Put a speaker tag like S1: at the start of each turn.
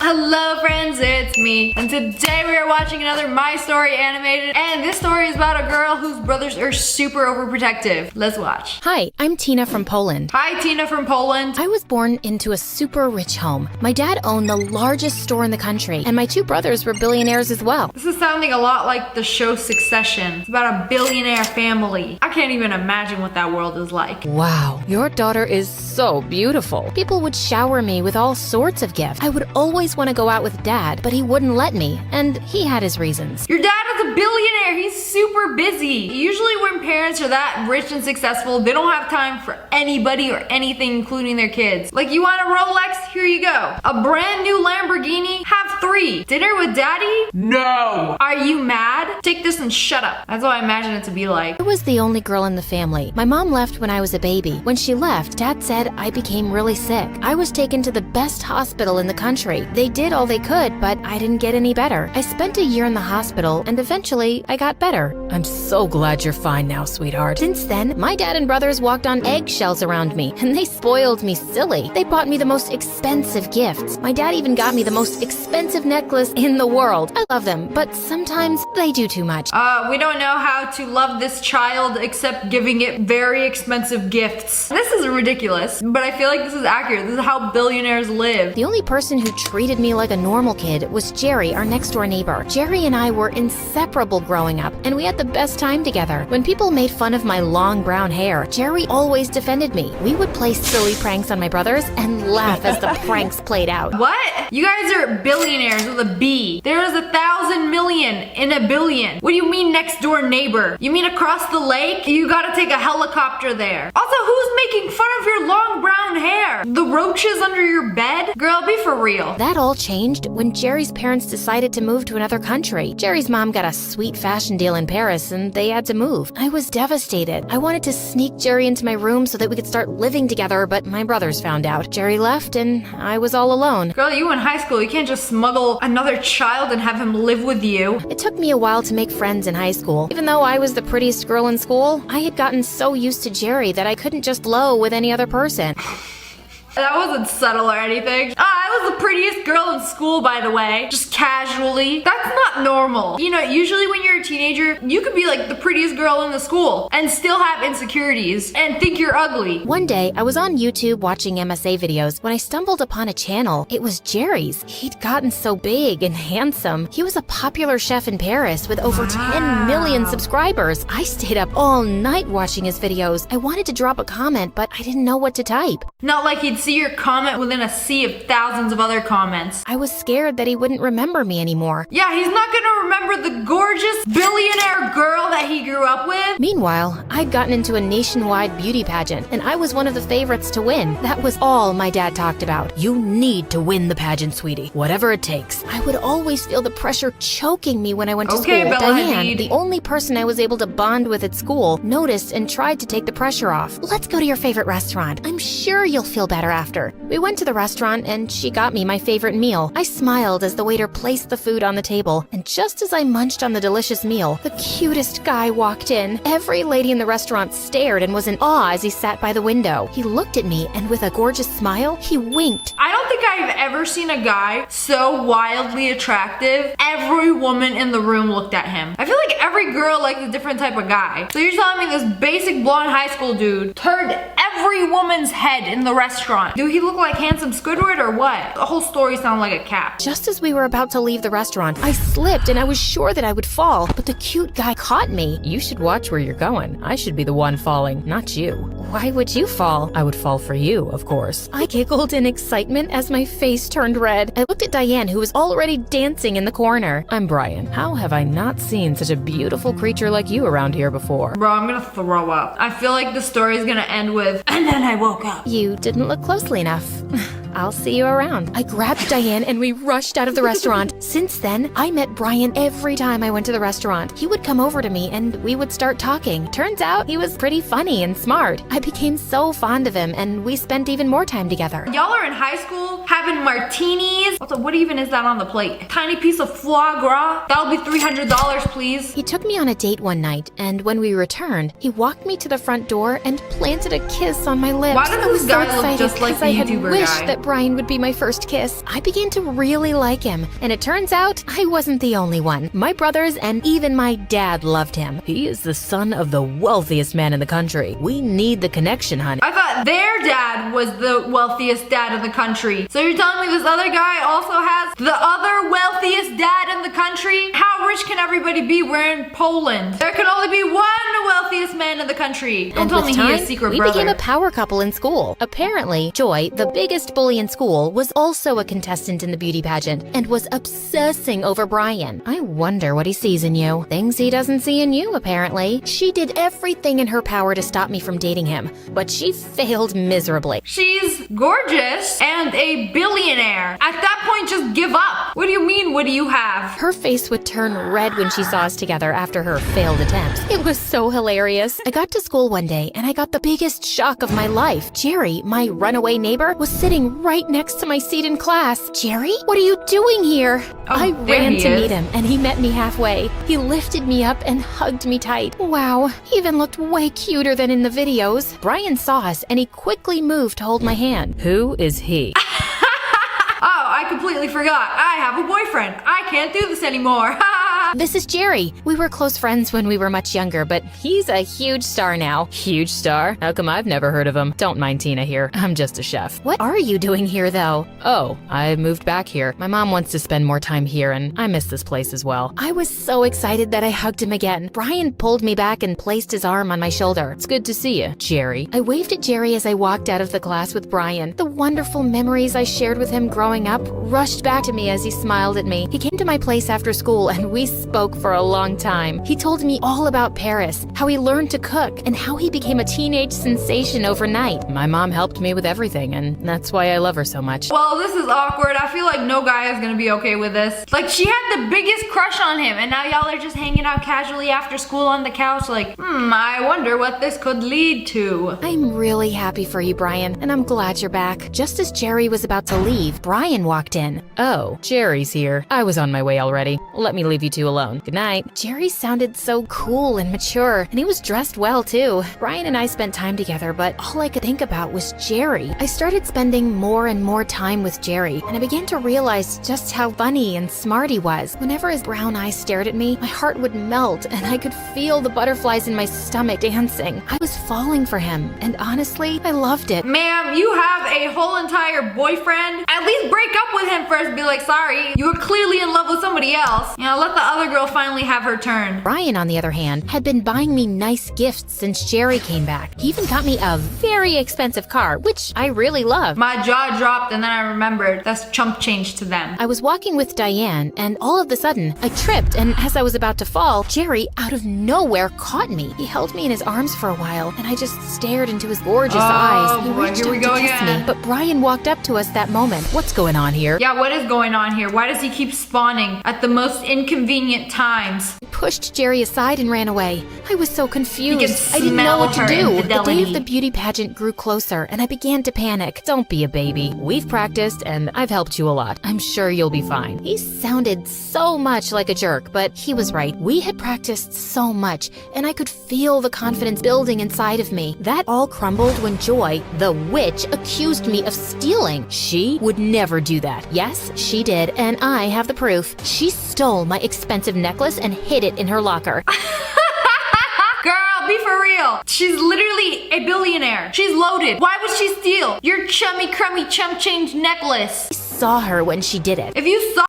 S1: Hello friends, it's me, and today we are watching another My Story animated, and this story is about a girl whose brothers are super overprotective. Let's watch.
S2: Hi, I'm Tina from Poland.
S1: Hi, Tina from Poland.
S2: I was born into a super rich home. My dad owned the largest store in the country, and my two brothers were billionaires as well.
S1: This is sounding a lot like the show Succession. It's about a billionaire family. I can't even imagine what that world is like.
S2: Wow, your daughter is so beautiful. People would shower me with all sorts of gifts. I would always want to go out with Dad, but he wouldn't let me, and he had his reasons.
S1: Your dad is a billionaire. He's super busy. Usually when parents are that rich and successful, they don't have time for anybody or anything, including their kids. Like, you want a Rolex? Here you go. A brand new Lamborghini? Have 3. Dinner with Daddy? No. Are you mad? Take this and shut up. That's what I imagine it to be like.
S2: I was the only girl in the family. My mom left when I was a baby. When she left, Dad said I became really sick. I was taken to the best hospital in the country. They did all they could, but I didn't get any better. I spent a year in the hospital, and eventually I got better. I'm so glad you're fine now, sweetheart. Since then, my dad and brothers walked on eggshells around me, and they spoiled me silly. They bought me the most expensive gifts. My dad even got me the most expensive necklace in the world. I love them, but sometimes they do too much.
S1: We don't know how to love this child except giving it very expensive gifts. This is ridiculous, but I feel like this is accurate. This is how billionaires live.
S2: The only person who treated me like a normal kid was Jerry, our next door neighbor. Jerry and I were inseparable growing up, and we had the best time together. When people made fun of my long brown hair, Jerry always defended me. We would play silly pranks on my brothers and laugh as the pranks played out.
S1: What? You guys are billionaires with a B. There is 1,000 million in a billion. What do you mean next door neighbor? You mean across the lake? You gotta take a helicopter there. Also, who's making fun of your long brown hair? The roaches under your bed? Girl, be for real.
S2: That all changed when Jerry's parents decided to move to another country. Jerry's mom got a sweet fashion deal in Paris, and they had to move. I was devastated. I wanted to sneak Jerry into my room so that we could start living together, but my brothers found out. Jerry left, and I was all alone.
S1: Girl, you in high school. You can't just smuggle another child and have him live with you.
S2: It took me a while to make friends in high school. Even though I was the prettiest girl in school, I had gotten so used to Jerry that I couldn't just blow with any other person.
S1: That wasn't subtle or anything. I was the prettiest girl in school, by the way. Just casually. That's not normal. You know, usually when you're a teenager, you could be like the prettiest girl in the school and still have insecurities and think you're ugly.
S2: One day, I was on YouTube watching MSA videos when I stumbled upon a channel. It was Jerry's. He'd gotten so big and handsome. He was a popular chef in Paris with over 10 million subscribers. I stayed up all night watching his videos. I wanted to drop a comment, but I didn't know what to type.
S1: Not like he'd see your comment within a sea of thousands of other comments.
S2: I was scared that he wouldn't remember me anymore.
S1: Yeah, he's not gonna remember the gorgeous billionaire girl that he grew up with.
S2: Meanwhile, I'd gotten into a nationwide beauty pageant, and I was one of the favorites to win. That was all my dad talked about. You need to win the pageant, sweetie, whatever it takes. I would always feel the pressure choking me when I went to school.
S1: Bella
S2: Diane,
S1: Hadid,
S2: the only person I was able to bond with at school, noticed and tried to take the pressure off. Let's go to your favorite restaurant. I'm sure you'll feel better after. We went to the restaurant, and she got me my favorite meal. I smiled as the waiter placed the food on the table, and just as I munched on the delicious meal, the cutest guy walked in. Every lady in the restaurant stared and was in awe as he sat by the window. He looked at me, and with a gorgeous smile, he winked.
S1: I don't think I've ever seen a guy so wildly attractive. Every woman in the room looked at him. I feel like every girl liked a different type of guy. So you're telling me this basic blonde high school dude turned every woman's head in the restaurant? Do he look like handsome Squidward or what? The whole story sounded like a cap.
S2: Just as we were about to leave the restaurant, I slipped and I was sure that I would fall, but the cute guy caught me. You should watch where you're going. I should be the one falling, not you. Why would you fall? I would fall for you, of course. I giggled in excitement as my face turned red. I looked at Diane, who was already dancing in the corner. I'm Brian. How have I not seen such a beautiful creature like you around here before?
S1: Bro, I'm gonna throw up. I feel like the story is gonna end with, and then I woke up.
S2: You didn't look closely enough. I'll see you around. I grabbed Diane and we rushed out of the restaurant. Since then, I met Brian every time I went to the restaurant. He would come over to me and we would start talking. Turns out he was pretty funny and smart. I became so fond of him and we spent even more time together.
S1: Y'all are in high school having martinis. Also, what even is that on the plate? A tiny piece of foie gras? That'll be $300, please.
S2: He took me on a date one night, and when we returned, he walked me to the front door and planted a kiss on my lips.
S1: Why does this guy look just like the YouTuber guy?
S2: That Brian would be my first kiss, I began to really like him. And it turns out I wasn't the only one. My brothers and even my dad loved him. He is the son of the wealthiest man in the country. We need the connection, honey.
S1: I thought their dad was the wealthiest dad in the country. So you're telling me this other guy also has the other wealthiest dad in the country? How rich can everybody be? We're in Poland. There can only be one wealthiest man in the country. Don't tell me he has a secret
S2: we
S1: brother.
S2: became a power couple in school. Apparently, Joy, the biggest bully in school, was also a contestant in the beauty pageant and was obsessing over Brian. I wonder what he sees in you. Things he doesn't see in you, apparently. She did everything in her power to stop me from dating him, but she failed miserably.
S1: She's gorgeous and a billionaire. At that point, just give up. What do you mean, what do you have?
S2: Her face would turn red when she saw us together after her failed attempts. It was so hilarious. I got to school one day and I got the biggest shock of my life. Jerry, my runaway neighbor, was sitting right next to my seat in class. Jerry, what are you doing here? I ran to meet him and he met me halfway. He lifted me up and hugged me tight. Wow, he even looked way cuter than in the videos. Brian saw us and he quickly moved to hold my hand. Who is he?
S1: Oh, I completely forgot. I have a boyfriend. I can't do this anymore.
S2: This is Jerry. We were close friends when we were much younger, but he's a huge star now. Huge star? How come I've never heard of him? Don't mind Tina here. I'm just a chef. What are you doing here, though? Oh, I moved back here. My mom wants to spend more time here, and I miss this place as well. I was so excited that I hugged him again. Brian pulled me back and placed his arm on my shoulder. It's good to see you, Jerry. I waved at Jerry as I walked out of the class with Brian. The wonderful memories I shared with him growing up rushed back to me as he smiled at me. He came to my place after school, and we spoke for a long time. He told me all about Paris, how he learned to cook, and how he became a teenage sensation overnight. My mom helped me with everything, and that's why I love her so much.
S1: Well, this is awkward. I feel like no guy is gonna be okay with this. Like, she had the biggest crush on him, and now y'all are just hanging out casually after school on the couch like, I wonder what this could lead to.
S2: I'm really happy for you, Brian, and I'm glad you're back. Just as Jerry was about to leave, Brian walked in. Oh, Jerry's here. I was on my way already. Let me leave you two alone. Good night. Jerry sounded so cool and mature, and he was dressed well too. Brian and I spent time together, but all I could think about was Jerry. I started spending more and more time with Jerry, and I began to realize just how funny and smart he was. Whenever his brown eyes stared at me, my heart would melt, and I could feel the butterflies in my stomach dancing. I was falling for him, and honestly, I loved it.
S1: Ma'am, you have a whole entire boyfriend? At least break up with him first. Be like, sorry, you were clearly in love with somebody else. You know, let the other girl finally have her turn.
S2: Brian, on the other hand, had been buying me nice gifts since Jerry came back. He even got me a very expensive car, which I really love.
S1: My jaw dropped and then I remembered that's chump change to them.
S2: I was walking with Diane, and all of a sudden, I tripped, and as I was about to fall, Jerry, out of nowhere, caught me. He held me in his arms for a while, and I just stared into his gorgeous eyes. He reached
S1: here we
S2: out
S1: go
S2: to kiss
S1: again.
S2: me, but Brian walked up to us that moment. What's going on here?
S1: Yeah, what is going on here? Why does he keep spawning at the most inconvenient times?
S2: I pushed Jerry aside and ran away. I was so confused.
S1: You can
S2: I didn't know what to
S1: smell her
S2: do. The
S1: infidelity.
S2: day of the beauty pageant grew closer, and I began to panic. Don't be a baby. We've practiced, and I've helped you a lot. I'm sure you'll be fine. He sounded so much like a jerk, but he was right. We had practiced so much, and I could feel the confidence building inside of me. That all crumbled when Joy, the witch, accused me of stealing. She would never do that. Yes, she did, and I have the proof. She stole my expensive necklace and hid it in her locker.
S1: Girl, be for real. She's literally a billionaire. She's loaded. Why would she steal your chummy crummy chump change necklace?
S2: I saw her when she did it.
S1: If you saw